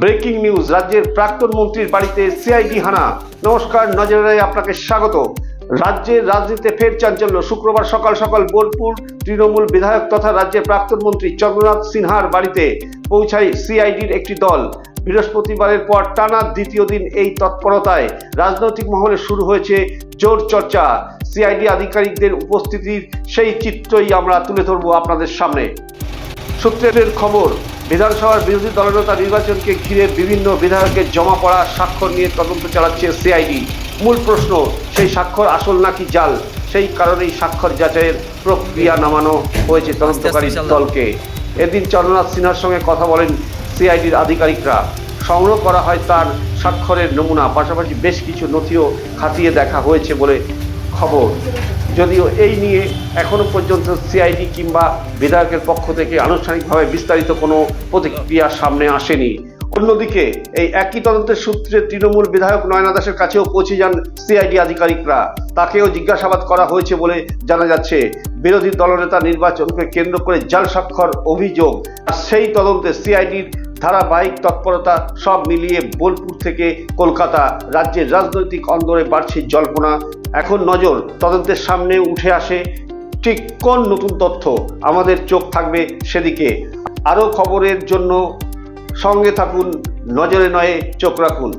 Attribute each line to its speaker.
Speaker 1: Breaking news, রাজ্যের প্রাক্তন মন্ত্রীর বাড়িতে সিআইডি হানা। নমস্কার, নজরে আপনাকে স্বাগত। রাজ্যের রাজনীতিতে ফের চাঞ্চল্য। শুক্রবার সকাল সকাল বোলপুর তৃণমূল বিধায়ক তথা রাজ্যের প্রাক্তন মন্ত্রী চন্দ্রনাথ সিনহার বাড়িতে পৌঁছায় সিআইডির একটি দল। বৃহস্পতিবারের পর টানা দ্বিতীয় দিন এই তৎপরতায় রাজনৈতিক মহলে শুরু হয়েছে জোর চর্চা। সিআইডি আধিকারিকদের উপস্থিতির সেই চিত্রই আমরা তুলে ধরবো আপনাদের সামনে। সূত্রের খবর, বিধানসভার বিরোধী দলনেতা নির্বাচনকে ঘিরে বিভিন্ন বিধায়কের জমা পড়া স্বাক্ষর নিয়ে তদন্ত চালাচ্ছে সিআইডি। মূল প্রশ্ন, সেই স্বাক্ষর আসল নাকি জাল? সেই কারণেই স্বাক্ষর যাচাইয়ের প্রক্রিয়া নামানো হয়েছে তদন্তকারী দলকে। এদিন চন্দ্রনাথ সিনহার সঙ্গে কথা বলেন সিআইডির আধিকারিকরা। সংগ্রহ করা হয় তার স্বাক্ষরের নমুনা, পাশাপাশি বেশ কিছু নথিও খতিয়ে দেখা হয়েছে বলে খবর। যদিও এই নিয়ে এখনো পর্যন্ত সিআইডি কিংবা বিধায়কের পক্ষ থেকে আনুষ্ঠানিকভাবে বিস্তারিত কোনো প্রতিক্রিয়া সামনে আসেনি। অন্যদিকে এই একই তদন্তের সূত্রে তৃণমূল বিধায়ক নয়না দাসের কাছেও পৌঁছে যান সিআইডি আধিকারিকরা। তাকেও জিজ্ঞাসাবাদ করা হয়েছে বলে জানা যাচ্ছে। বিরোধী দলনেতা নির্বাচনকে কেন্দ্র করে জাল স্বাক্ষর অভিযোগ, আর সেই তদন্তে সিআইডির ধারাবাহিক তৎপরতা, সব মিলিয়ে বোলপুর থেকে কলকাতা রাজ্যের রাজনৈতিক অন্দরে বাড়ছে জল্পনা। এখন নজর তদন্তের সামনে উঠে আসে ঠিক কোন নতুন তথ্য। আমাদের চোখ থাকবে সেদিকে। আরও খবরের জন্য সঙ্গে থাকুন, নজরে নয়ে চোখ রাখুন।